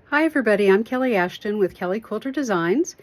Hi everybody, I'm Kelly Ashton with Kelly Quilter Designs,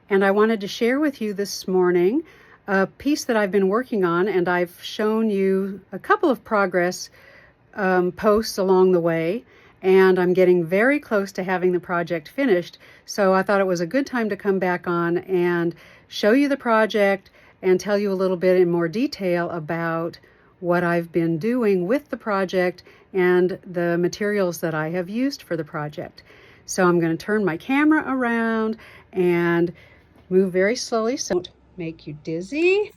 and I wanted to share with you this morning a piece that I've been working on, and I've shown you a couple of progress posts along the way, and I'm getting very close to having the project finished, so I thought it was a good time to come back on and show you the project and tell you a little bit in more detail about what I've been doing with the project and the materials that I have used for the project. So I'm going to turn my camera around and move very slowly so it won't make you dizzy,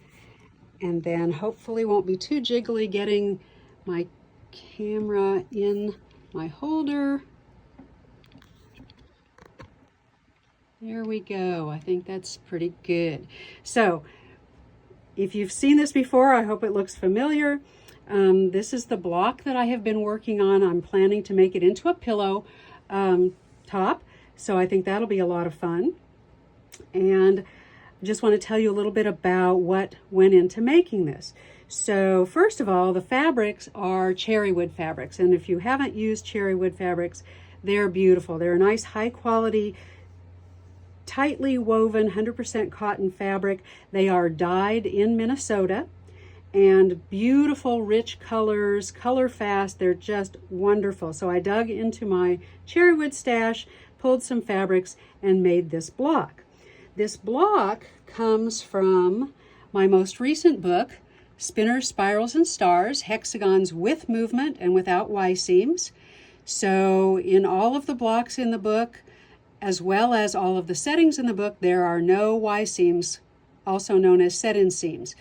and then hopefully won't be too jiggly getting my camera in my holder. There we go. I think that's pretty good. So if you've seen this before, I hope it looks familiar. This is the block that I have been working on. I'm planning to make it into a pillow top, so I think that'll be a lot of fun. And I just want to tell you a little bit about what went into making this. So first of all, the fabrics are Cherrywood fabrics, and if you haven't used Cherrywood fabrics, they're beautiful. They're a nice high quality, tightly woven 100% cotton fabric. They are dyed in Minnesota, and beautiful rich colors, color fast. They're just wonderful. So I dug into my Cherrywood stash, pulled some fabrics, and made this block. This block comes from my most recent book, Spinners, Spirals, and Stars, Hexagons with Movement and Without Y-Seams. So in all of the blocks in the book, as well as all of the settings in the book, there are no Y-seams, also known as set-in seams.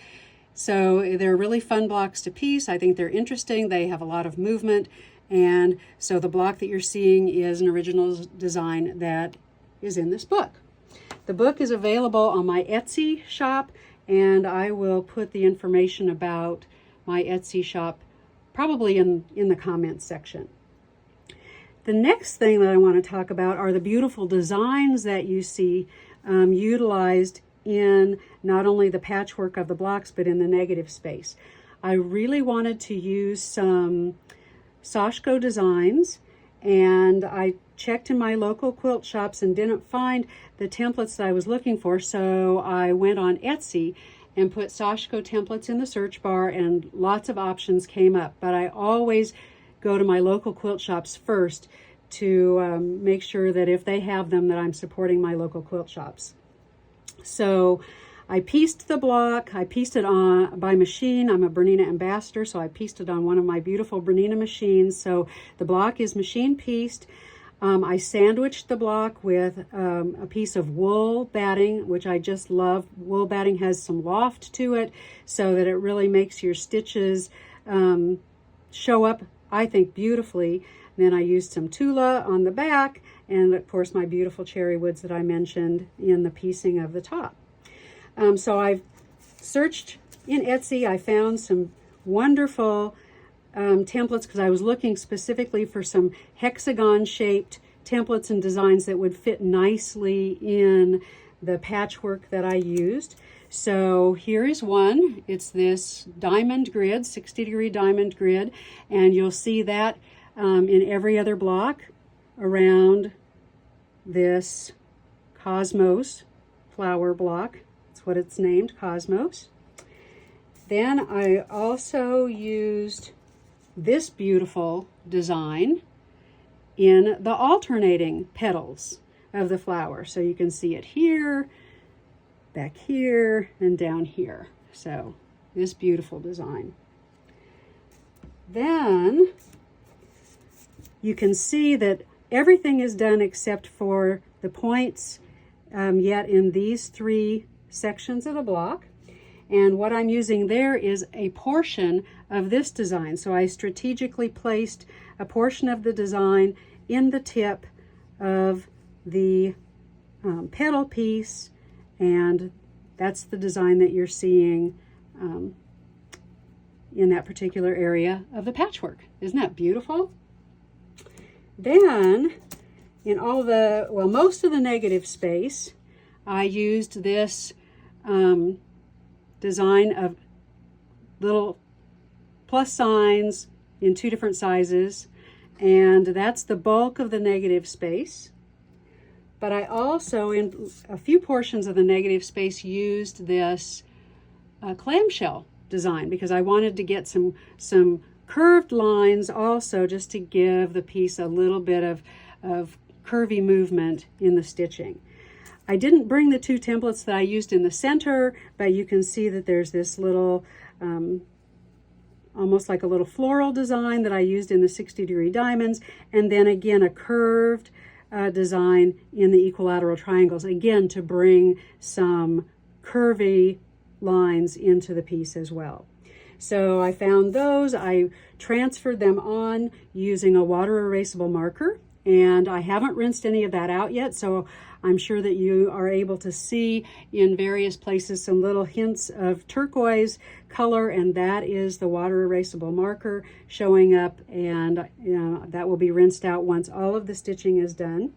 So they're really fun blocks to piece. I think they're interesting. They have a lot of movement. And so the block that you're seeing is an original design that is in this book. The book is available on my Etsy shop, and I will put the information about my Etsy shop probably in the comments section. The next thing that I want to talk about are the beautiful designs that you see utilized in not only the patchwork of the blocks, but in the negative space. I really wanted to use some Sashiko designs, and I checked in my local quilt shops and didn't find the templates that I was looking for, so I went on Etsy and put Sashiko templates in the search bar, and lots of options came up. But I always go to my local quilt shops first to make sure that if they have them, that I'm supporting my local quilt shops. So I pieced the block. I pieced it on by machine. I'm a Bernina ambassador, so I pieced it on one of my beautiful Bernina machines. So the block is machine pieced. I sandwiched the block with a piece of wool batting, which I just love. Wool batting has some loft to it, so that it really makes your stitches show up, I think, beautifully. And then I used some Tula on the back, and of course my beautiful cherry woods that I mentioned in the piecing of the top. So I've searched in Etsy. I found some wonderful templates because I was looking specifically for some hexagon shaped templates and designs that would fit nicely in the patchwork that I used. So here is one. It's this diamond grid, 60-degree diamond grid, and you'll see that in every other block around this Cosmos flower block. That's what it's named, Cosmos. Then I also used this beautiful design in the alternating petals of the flower. So you can see it here, back here, and down here. So this beautiful design. Then you can see that everything is done except for the points yet in these three sections of the block. And what I'm using there is a portion of this design. So I strategically placed a portion of the design in the tip of the petal piece, and that's the design that you're seeing in that particular area of the patchwork. Isn't that beautiful? Then in all the, well, most of the negative space, I used this design of little plus signs in two different sizes, and that's the bulk of the negative space. but I also, in a few portions of the negative space, used this clamshell design because I wanted to get some curved lines also, just to give the piece a little bit of curvy movement in the stitching. I didn't bring the two templates that I used in the center, but you can see that there's this little, almost like a little floral design that I used in the 60-degree diamonds, and then again a curved design in the equilateral triangles, again to bring some curvy lines into the piece as well. So I found those, I transferred them on using a water erasable marker, and I haven't rinsed any of that out yet, so I'm sure that you are able to see in various places some little hints of turquoise color, and that is the water erasable marker showing up, and that will be rinsed out once all of the stitching is done.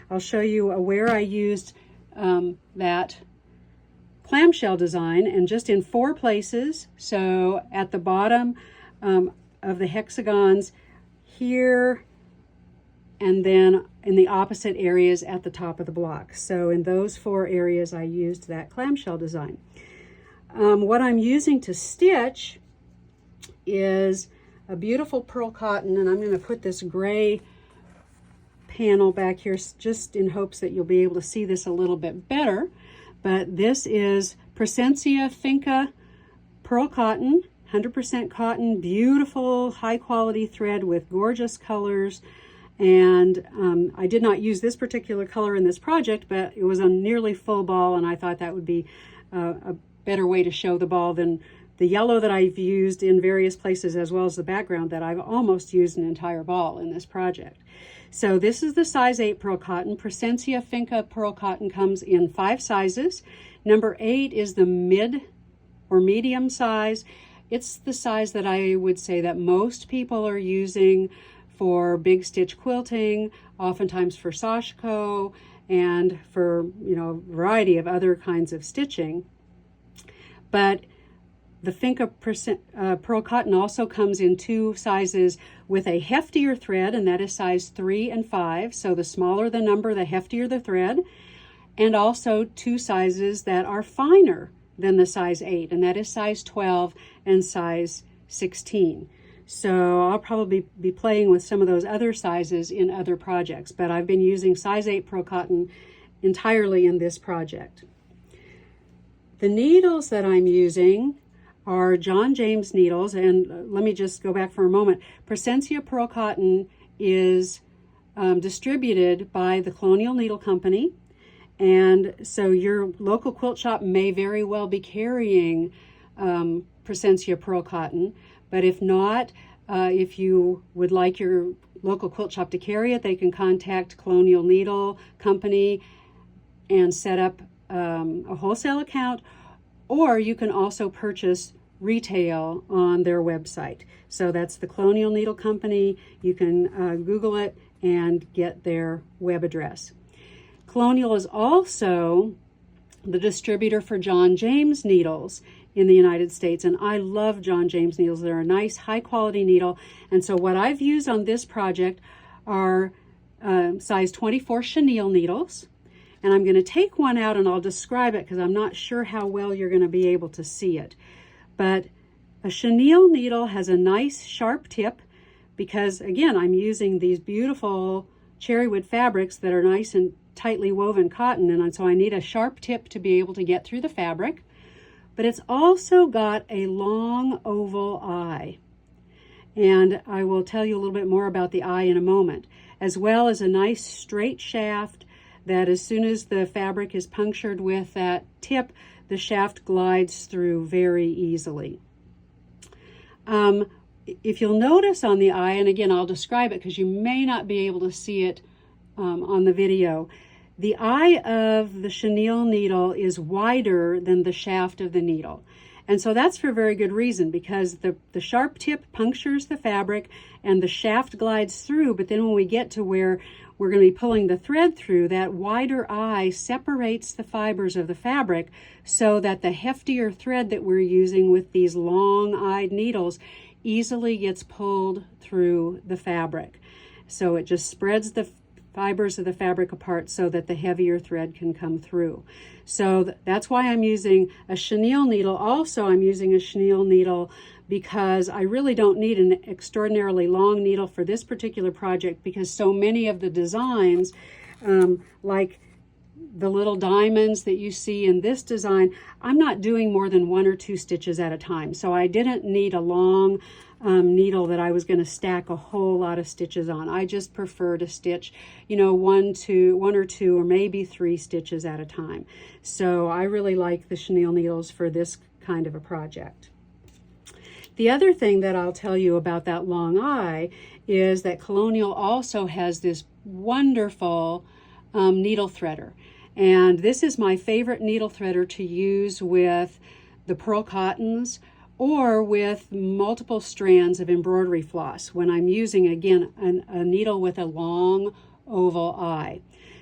I'll show you where I used that clamshell design, and just in 4 places. So at the bottom of the hexagons here, and then in the opposite areas at the top of the block. So in those 4 areas I used that clamshell design. What I'm using to stitch is a beautiful pearl cotton, and I'm going to put this gray panel back here just in hopes that you'll be able to see this a little bit better. But this is Presencia Finca pearl cotton, 100% cotton, beautiful high quality thread with gorgeous colors. And I did not use this particular color in this project, but it was a nearly full ball, and I thought that would be a better way to show the ball than the yellow that I've used in various places, as well as the background that I've almost used an entire ball in this project. So this is the size 8 pearl cotton. Presencia Finca pearl cotton comes in 5 sizes. Number 8 is the mid or medium size. It's the size that I would say that most people are using for big stitch quilting, oftentimes for Sashiko, and for a variety of other kinds of stitching. But the Finca pearl cotton also comes in 2 sizes with a heftier thread, and that is size 3 and 5. So the smaller the number, the heftier the thread. And also 2 sizes that are finer than the size 8, and that is size 12 and size 16. So I'll probably be playing with some of those other sizes in other projects, but I've been using size 8 pearl cotton entirely in this project. The needles that I'm using are John James needles, and let me just go back for a moment. Presencia pearl cotton is distributed by the Colonial Needle Company, and so your local quilt shop may very well be carrying Presencia pearl cotton. But if not, if you would like your local quilt shop to carry it, they can contact Colonial Needle Company and set up a wholesale account, or you can also purchase retail on their website. So that's the Colonial Needle Company. You can Google it and get their web address. Colonial is also the distributor for John James needles in the United States, and I love John James needles. They're a nice high quality needle, and so what I've used on this project are size 24 chenille needles, and I'm going to take one out and I'll describe it because I'm not sure how well you're going to be able to see it. But a chenille needle has a nice sharp tip because, again, I'm using these beautiful Cherrywood fabrics that are nice and tightly woven cotton, and so I need a sharp tip to be able to get through the fabric. But it's also got a long oval eye, and I will tell you a little bit more about the eye in a moment, as well as a nice straight shaft that as soon as the fabric is punctured with that tip, the shaft glides through very easily. If you'll notice on the eye, and again I'll describe it because you may not be able to see it on the video, the eye of the chenille needle is wider than the shaft of the needle. And so that's for a very good reason, because the sharp tip punctures the fabric and the shaft glides through, but then when we get to where we're going to be pulling the thread through, that wider eye separates the fibers of the fabric so that the heftier thread that we're using with these long-eyed needles easily gets pulled through the fabric. So it just spreads the fibers of the fabric apart so that the heavier thread can come through. So that's why I'm using a chenille needle. Also, I'm using a chenille needle because I really don't need an extraordinarily long needle for this particular project, because so many of the designs, like the little diamonds that you see in this design, I'm not doing more than 1 or 2 stitches at a time. So I didn't need a long needle that I was going to stack a whole lot of stitches on. I just prefer to stitch, you know, 1 or 2 or maybe 3 stitches at a time. So I really like the chenille needles for this kind of a project. The other thing that I'll tell you about that long eye is that Colonial also has this wonderful needle threader. And this is my favorite needle threader to use with the pearl cottons or with multiple strands of embroidery floss when I'm using, again, a needle with a long oval eye.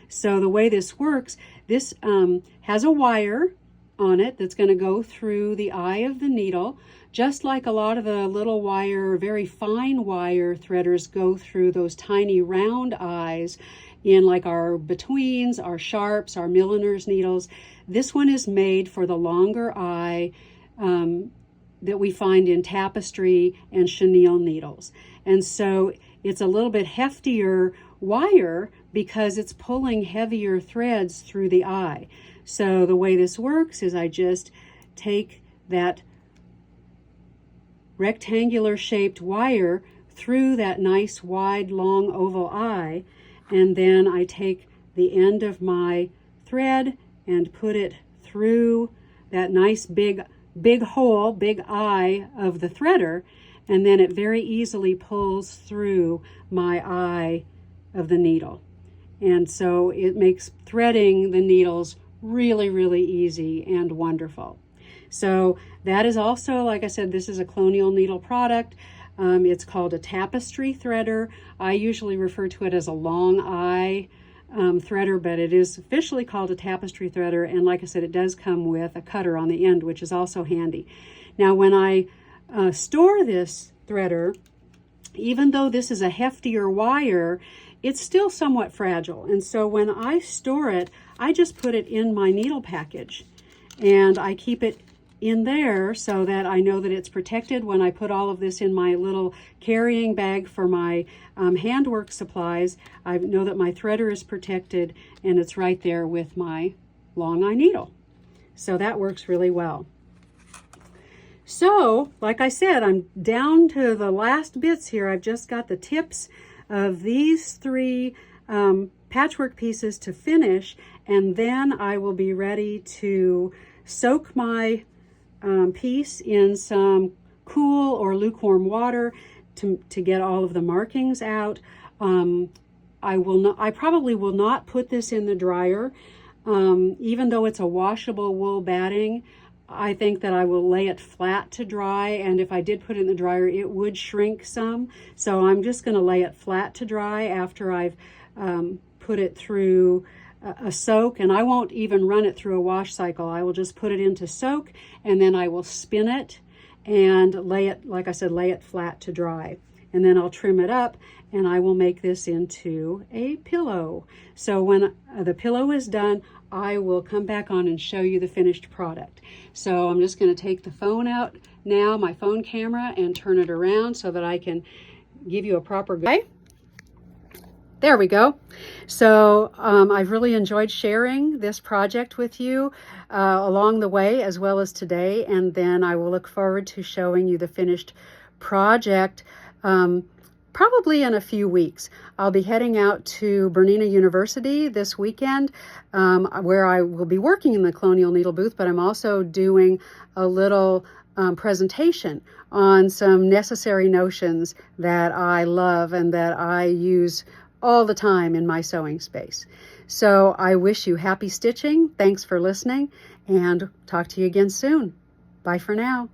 So the way this works, this has a wire on it that's going to go through the eye of the needle, just like a lot of the little wire, very fine wire threaders go through those tiny round eyes in like our betweens, our sharps, our milliner's needles. This one is made for the longer eye that we find in tapestry and chenille needles. And so it's a little bit heftier wire because it's pulling heavier threads through the eye. So the way this works is I just take that rectangular shaped wire through that nice wide long oval eye, and then I take the end of my thread and put it through that nice big hole, big eye of the threader, and then it very easily pulls through my eye of the needle. And so it makes threading the needles really, really easy and wonderful. So that is also, like I said, this is a Colonial needle product. It's called a tapestry threader. I usually refer to it as a long eye threader, but it is officially called a tapestry threader. And like I said, it does come with a cutter on the end, which is also handy. Now, when I store this threader, even though this is a heftier wire, it's still somewhat fragile. And so when I store it, I just put it in my needle package and I keep it in there so that I know that it's protected. When I put all of this in my little carrying bag for my handwork supplies, I know that my threader is protected and it's right there with my long eye needle. So that works really well. So, like I said, I'm down to the last bits here. I've just got the tips of these 3 patchwork pieces to finish, and then I will be ready to soak my piece in some cool or lukewarm water to get all of the markings out. I probably will not put this in the dryer. Even though it's a washable wool batting, I think that I will lay it flat to dry, and if I did put it in the dryer, it would shrink some. So I'm just going to lay it flat to dry after I've put it through a soak, and I won't even run it through a wash cycle. I will just put it into soak, and then I will spin it and lay it, like I said, lay it flat to dry. And then I'll trim it up, and I will make this into a pillow. So when the pillow is done, I will come back on and show you the finished product. So I'm just going to take the phone out now, my phone camera, and turn it around so that I can give you a proper guide. There we go. So I've really enjoyed sharing this project with you along the way as well as today, and then I will look forward to showing you the finished project probably in a few weeks. I'll be heading out to Bernina University this weekend where I will be working in the Colonial Needle booth, but I'm also doing a little presentation on some necessary notions that I love and that I use all the time in my sewing space. So I wish you happy stitching. Thanks for listening, and talk to you again soon. Bye for now.